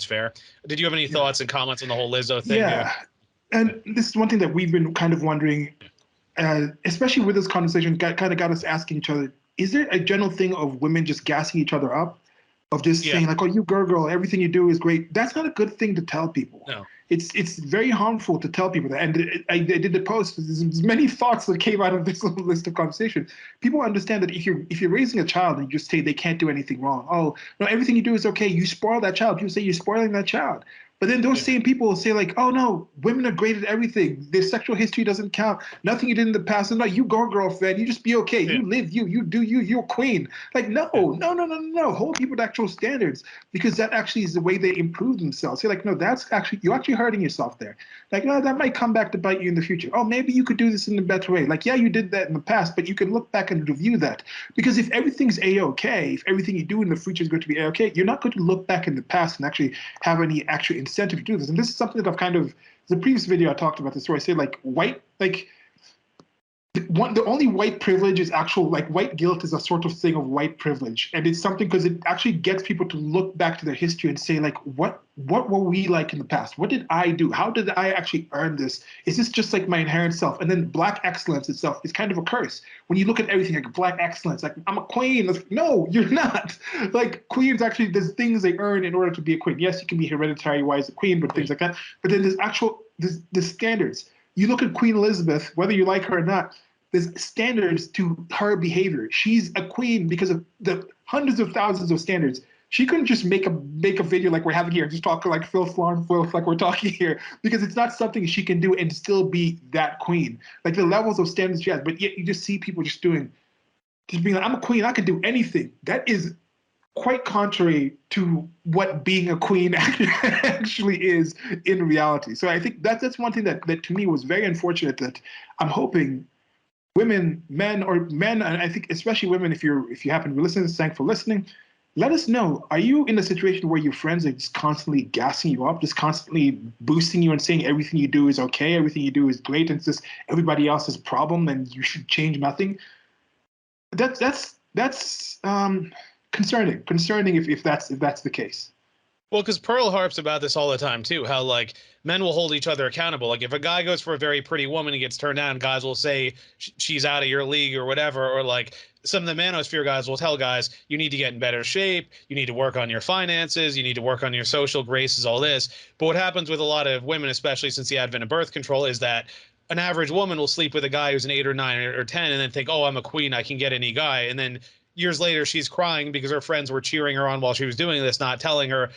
fair. Did you have any Yeah. thoughts and comments on the whole Lizzo thing? Yeah. And this is one thing that we've been kind of wondering, especially with this conversation, kind of got us asking each other, is there a general thing of women just gassing each other up? Of just Yeah. saying like, "Oh, you girl, everything you do is great." That's not a good thing to tell people. No. It's very harmful to tell people that. And I did the post. There's many thoughts that came out of this little list of conversation. People understand that if you're raising a child and you just say they can't do anything wrong, oh no, everything you do is okay. You spoil that child. People say you're spoiling that child. But then those Yeah. same people will say like, "Oh no, women are great at everything. Their sexual history doesn't count. Nothing you did in the past is not. You go, girlfriend. You just be okay. Yeah. You live. You do you. You're queen." Like no, Yeah. no, no, no, no, no. Hold people to actual standards because that actually is the way they improve themselves. Say like, no, that's actually you're actually hurting yourself there. Like no, that might come back to bite you in the future. Oh, maybe you could do this in a better way. Like yeah, you did that in the past, but you can look back and review that because if everything's a-okay, if everything you do in the future is going to be a-okay, you're not going to look back in the past and actually have any actual incentive to do this. And this is something that I've kind of the previous video I talked about this where I say like white like the only white privilege is actual like white guilt is a sort of thing of white privilege, and it's something because it actually gets people to look back to their history and say like what were we like in the past, what did I do, how did I actually earn this, is this just like my inherent self? And then black excellence itself is kind of a curse when you look at everything like black excellence, like I'm a queen. Like, no, you're not. Like queens actually there's things they earn in order to be a queen. Yes, you can be hereditary wise a queen, but things like that. But then there's standards. You look at Queen Elizabeth, whether you like her or not, there's standards to her behavior. She's a queen because of the hundreds of thousands of standards. She couldn't just make a video like we're having here, just talk like Phil Florence, like we're talking here, because it's not something she can do and still be that queen. Like the levels of standards she has, but yet you just see people just being like, I'm a queen, I can do anything. That is quite contrary to what being a queen actually is in reality. So I think that's one thing that to me was very unfortunate that I'm hoping women, men, or men, and I think especially women, if you happen to be listening, thanks for listening. Let us know. Are you in a situation where your friends are just constantly gassing you up, just constantly boosting you and saying everything you do is okay, everything you do is great, and it's just everybody else's problem and you should change nothing? That's concerning. Concerning if that's the case. Well, because Pearl harps about this all the time too, how like men will hold each other accountable. Like if a guy goes for a very pretty woman and gets turned down, guys will say she's out of your league or whatever. Or like some of the manosphere guys will tell guys, you need to get in better shape, you need to work on your finances, you need to work on your social graces, all this. But what happens with a lot of women, especially since the advent of birth control, is that an average woman will sleep with a guy who's an 8 or 9 or 10 and then think, oh, I'm a queen, I can get any guy. And then years later, she's crying because her friends were cheering her on while she was doing this, not telling her,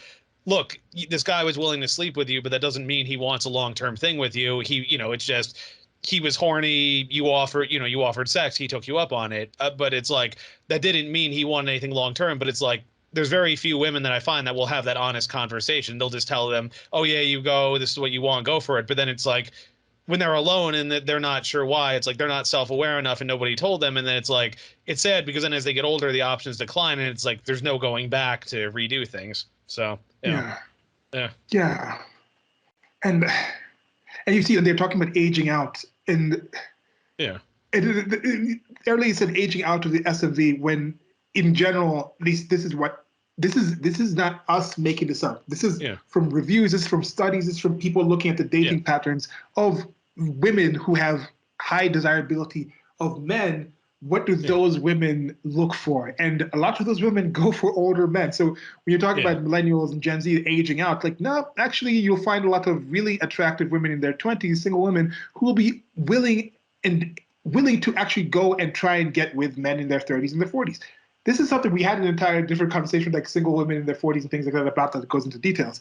look, this guy was willing to sleep with you, but that doesn't mean he wants a long-term thing with you. It's just he was horny. You offered sex. He took you up on it. But it's like that didn't mean he wanted anything long-term. But it's like there's very few women that I find that will have that honest conversation. They'll just tell them, oh yeah, you go. This is what you want. Go for it. But then it's like when they're alone and they're not sure why, it's like they're not self-aware enough and nobody told them. And then it's like it's sad because then as they get older, the options decline and it's like there's no going back to redo things. So Yeah, yeah. yeah, and you see, they're talking about aging out, and Yeah. Earlier you said aging out of the SMV when, in general, at least this is not us making this up. This is Yeah. from reviews. This is from studies. This is from people looking at the Yeah. dating patterns of women who have high desirability of men. What do Yeah. those women look for? And a lot of those women go for older men. So when you're talking Yeah. about millennials and Gen Z aging out, like, no, actually, you'll find a lot of really attractive women in their 20s, single women, who will be willing to actually go and try and get with men in their 30s and their 40s. This is something we had an entire different conversation, like single women in their 40s and things like that, about that goes into details.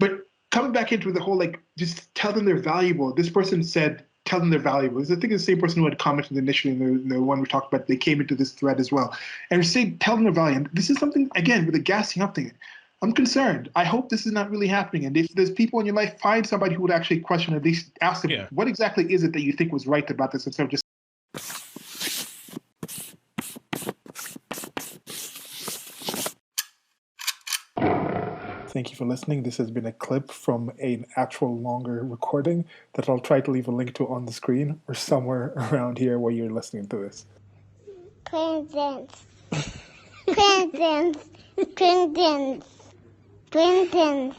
But coming back into the whole, like, just tell them they're valuable. This person said, tell them they're valuable. I think it's the same person who had commented initially in the one we talked about. They came into this thread as well. And say, tell them they're valuable. And this is something, again, with the gassing up thing. I'm concerned. I hope this is not really happening. And if there's people in your life, find somebody who would actually question, at least ask them, Yeah. what exactly is it that you think was right about this, instead of just. Thank you for listening. This has been a clip from an actual longer recording that I'll try to leave a link to on the screen or somewhere around here where you're listening to this. Presents. Presents. Presents. Presents.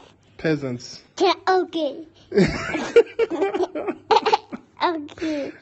Okay. Okay.